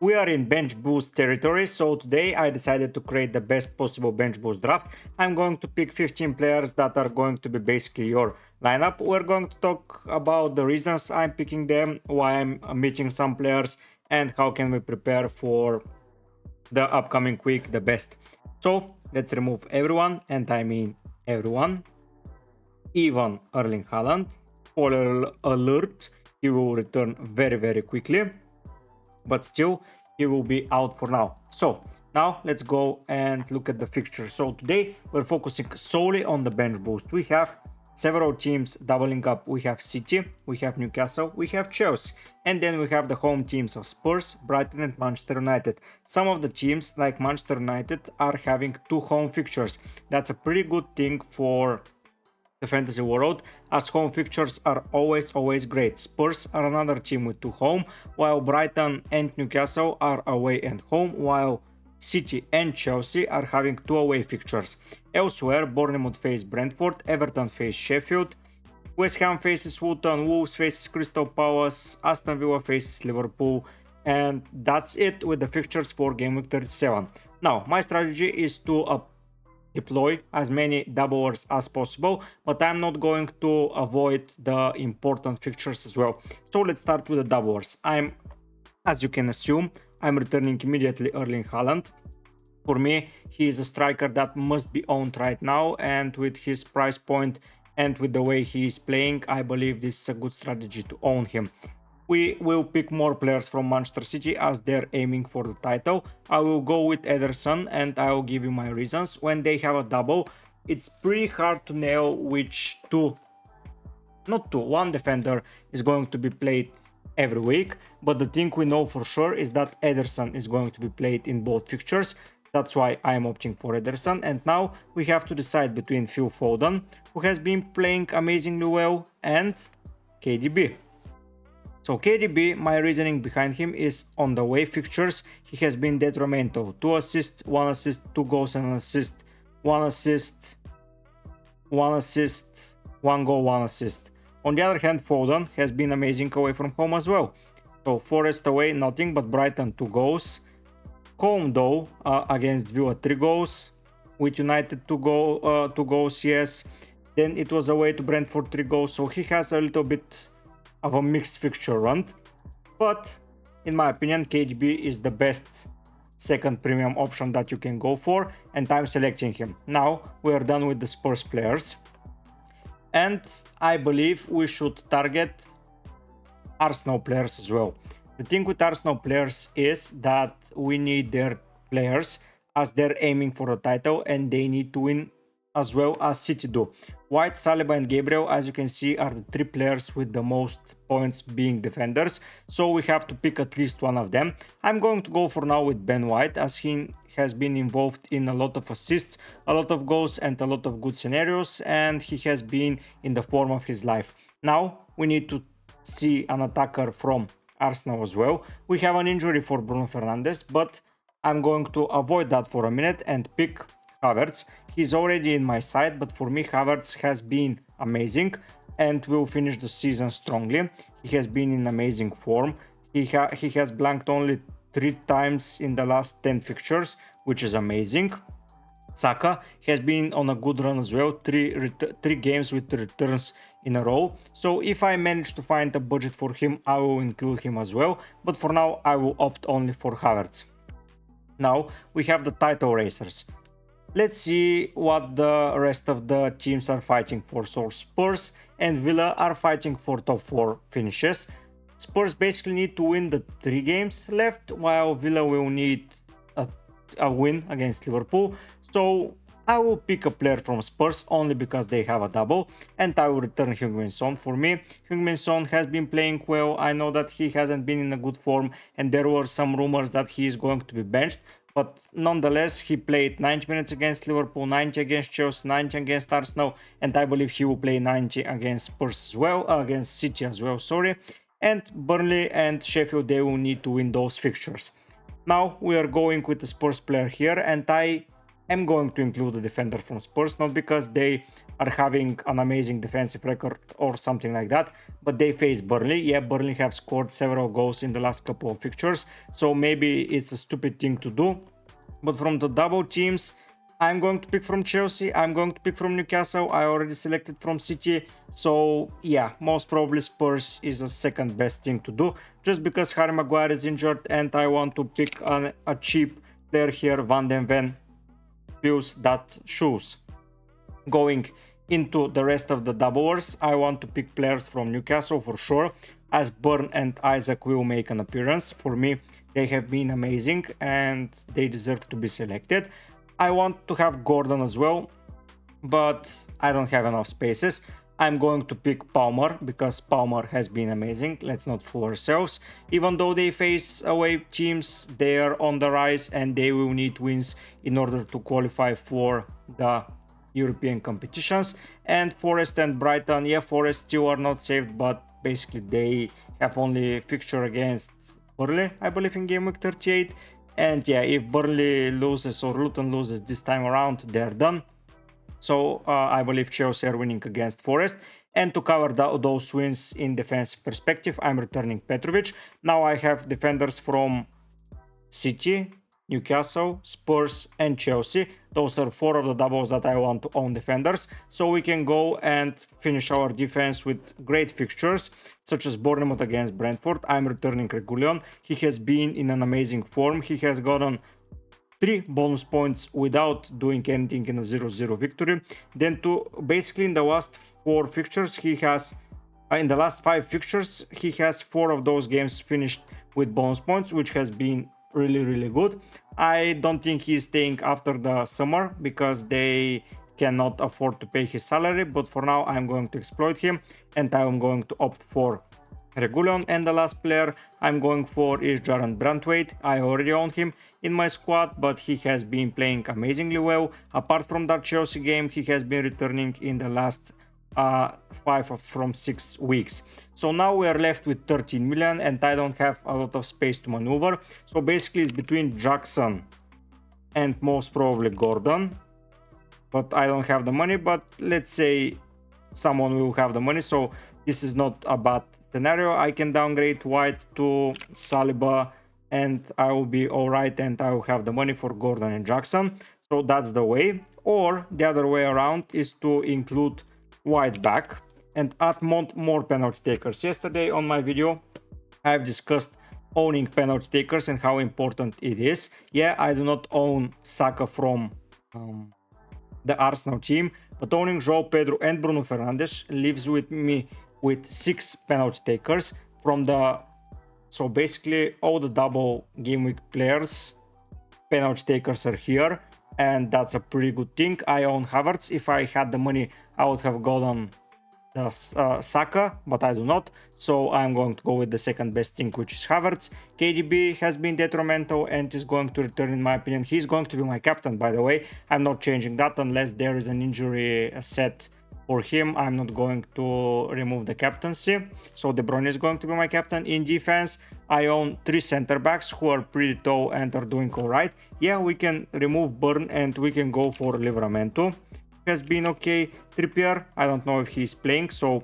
We are in bench boost territory, so today I decided to create the best possible bench boost draft. I'm going to pick 15 players that are going to be basically your lineup. We're going to talk about the reasons I'm picking them, why I'm meeting some players, and how can we prepare for the upcoming week the best. So let's remove everyone, and I mean everyone, even Erling Haaland. Spoiler alert, he will return very quickly, but still he will be out for now. So now let's go and look at the fixture. So today we're focusing solely on the bench boost. We have several teams doubling up. We have City, we have Newcastle, we have Chelsea, and then we have the home teams of Spurs, Brighton and Manchester United. Some of the teams like Manchester United are having 2 home fixtures. That's a pretty good thing for the fantasy world, as home fixtures are always great. Spurs are another team with 2 home, while Brighton and Newcastle are away and home, while City and Chelsea are having 2 away fixtures. Elsewhere, Bournemouth face Brentford, Everton face Sheffield, West Ham faces Luton, Wolves faces Crystal Palace, Aston Villa faces Liverpool, and that's it with the fixtures for Gameweek 37. Now, my strategy is to deploy as many doublers as possible, but I'm not going to avoid the important fixtures as well. So let's start with the doublers. As you can assume, I'm returning immediately Erling Haaland. For me, he is a striker that must be owned right now, and with his price point and with the way he is playing, I believe this is a good strategy to own him. We will pick more players from Manchester City as they're aiming for the title. I will go with Ederson and I will give you my reasons. When they have a double, it's pretty hard to nail which one defender is going to be played every week. But the thing we know for sure is that Ederson is going to be played in both fixtures. That's why I am opting for Ederson. And now we have to decide between Phil Foden, who has been playing amazingly well, and KDB. So KDB, my reasoning behind him is on the away fixtures, he has been detrimental. 2 assists, 1 assist, 2 goals and an assist, 1 assist, 1 assist, 1 goal, 1 assist. On the other hand, Foden has been amazing away from home as well. So Forest away, nothing, but Brighton 2 goals. Home though, against Villa 3 goals. With United 2 goals, yes. Then it was away to Brentford 3 goals, so he has a little bit of a mixed fixture run, but in my opinion KDB is the best second premium option that you can go for, and I'm selecting him. Now we are done with the Spurs players, and I believe we should target Arsenal players as well. The thing with Arsenal players is that we need their players as they're aiming for a title and they need to win as well as City do. White, Saliba and Gabriel, as you can see, are the 3 players with the most points being defenders, so we have to pick at least one of them. I'm going to go for now with Ben White, as he has been involved in a lot of assists, a lot of goals and a lot of good scenarios, and he has been in the form of his life. Now we need to see an attacker from Arsenal as well. We have an injury for Bruno Fernandes, but I'm going to avoid that for a minute and pick Havertz. He's already in my side, but for me Havertz has been amazing and will finish the season strongly. He has been in amazing form. He has blanked only 3 times in the last 10 fixtures, which is amazing. Saka has been on a good run as well, 3 games with returns in a row. So if I manage to find a budget for him, I will include him as well, but for now I will opt only for Havertz. Now we have the title racers. Let's see what the rest of the teams are fighting for. So Spurs and Villa are fighting for top 4 finishes. Spurs basically need to win the 3 games left, while Villa will need a win against Liverpool. So I will pick a player from Spurs only because they have a double, and I will return Heung-min Son. For me, Heung-min Son has been playing well. I know that he hasn't been in a good form, and there were some rumors that he is going to be benched. But nonetheless, he played 90 minutes against Liverpool, 90 against Chelsea, 90 against Arsenal, and I believe he will play 90 against Spurs as well, against City as well, sorry. And Burnley and Sheffield, they will need to win those fixtures. Now we are going with the Spurs player here, and I I'm going to include a defender from Spurs, not because they are having an amazing defensive record or something like that, but they face Burnley. Yeah, Burnley have scored several goals in the last couple of fixtures, so maybe it's a stupid thing to do. But from the double teams, I'm going to pick from Chelsea, I'm going to pick from Newcastle, I already selected from City, so yeah, most probably Spurs is the second best thing to do, just because Harry Maguire is injured and I want to pick a cheap player here, Van den Ven, fills that shoes. Going into the rest of the doublers, I want to pick players from Newcastle for sure, as Burn and Isaac will make an appearance. For me, they have been amazing and they deserve to be selected. I want to have Gordon as well, but I don't have enough spaces. I'm going to pick Palmer because Palmer has been amazing. Let's not fool ourselves. Even though they face away teams, they are on the rise and they will need wins in order to qualify for the European competitions. And Forest and Brighton, yeah, Forest still are not saved, but basically they have only fixture against Burnley, I believe, in Gameweek 38. And yeah, if Burnley loses or Luton loses this time around, they're done. So I believe Chelsea are winning against Forest. And to cover those wins in defensive perspective, I'm returning Petrovic. Now I have defenders from City, Newcastle, Spurs and Chelsea. Those are 4 of the doubles that I want to own defenders. So we can go and finish our defense with great fixtures, such as Bournemouth against Brentford. I'm returning Reguilon. He has been in an amazing form. He has gotten 3 bonus points without doing anything in a 0-0 victory. Then basically in the last 4 fixtures, he has, in the last 5 fixtures, he has 4 of those games finished with bonus points, which has been really good. I don't think he's staying after the summer because they cannot afford to pay his salary, but for now I'm going to exploit him and I'm going to opt for Reguilon. And the last player I'm going for is Jarrad Branthwaite. I already own him in my squad, but he has been playing amazingly well. Apart from that Chelsea game, he has been returning in the last 5 from 6 weeks. So now we are left with 13 million and I don't have a lot of space to maneuver. So basically it's between Jackson and most probably Gordon, but I don't have the money. But let's say someone will have the money, so this is not a bad scenario. I can downgrade White to Saliba and I will be alright and I will have the money for Gordon and Jackson. So that's the way. Or the other way around is to include White back and add more penalty takers. Yesterday on my video I've discussed owning penalty takers and how important it is. Yeah, I do not own Saka from the Arsenal team, but owning João Pedro and Bruno Fernandes leaves with me with 6 penalty takers from the, so basically all the double game week players penalty takers are here, and that's a pretty good thing. I own Havertz. If I had the money I would have gotten the Saka, but I do not, so I'm going to go with the second best thing, which is Havertz. KDB has been detrimental and is going to return, in my opinion. He's going to be my captain, by the way. I'm not changing that unless there is an injury set for him. I'm not going to remove the captaincy, so De Bruyne is going to be my captain. In defense I own 3 center backs who are pretty tall and are doing alright. Yeah, we can remove Burn and we can go for Livramento. Has been okay. Trippier, I don't know if he's playing, so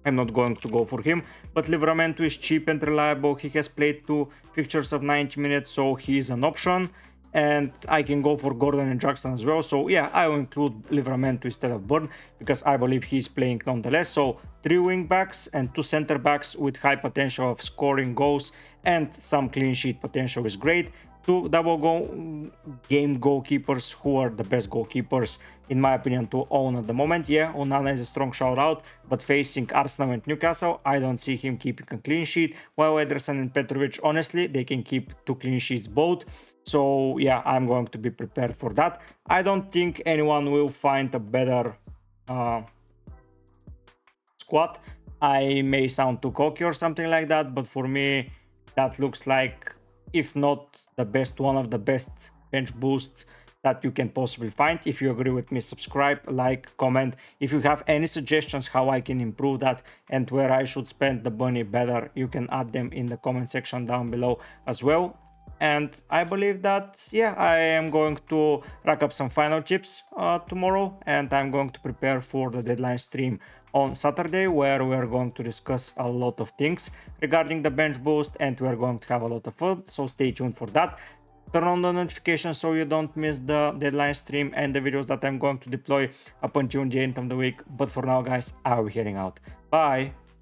I'm not going to go for him, but Livramento is cheap and reliable. He has played 2 fixtures of 90 minutes, so he is an option. And I can go for Gordon and Jackson as well. So yeah, I will include Livramento instead of Burn because I believe he's playing nonetheless. So 3 wing backs and 2 center backs with high potential of scoring goals and some clean sheet potential is great. 2 double game goalkeepers who are the best goalkeepers in my opinion to own at the moment. Yeah, Onana is a strong shout out, but facing Arsenal and Newcastle I don't see him keeping a clean sheet, while Ederson and Petrovic, honestly, they can keep 2 clean sheets both. So yeah, I'm going to be prepared for that. I don't think anyone will find a better squad. I may sound too cocky or something like that, but for me that looks like, if not the best, one of the best bench boosts that you can possibly find. If you agree with me, subscribe, like, comment. If you have any suggestions how I can improve that and where I should spend the money better, you can add them in the comment section down below as well. And I believe that, yeah, I am going to rack up some final chips tomorrow, and I'm going to prepare for the deadline stream on Saturday, where we are going to discuss a lot of things regarding the bench boost, and we are going to have a lot of fun, so stay tuned for that. Turn on the notifications so you don't miss the deadline stream and the videos that I'm going to deploy up until the end of the week. But for now, guys, I'll be heading out. Bye!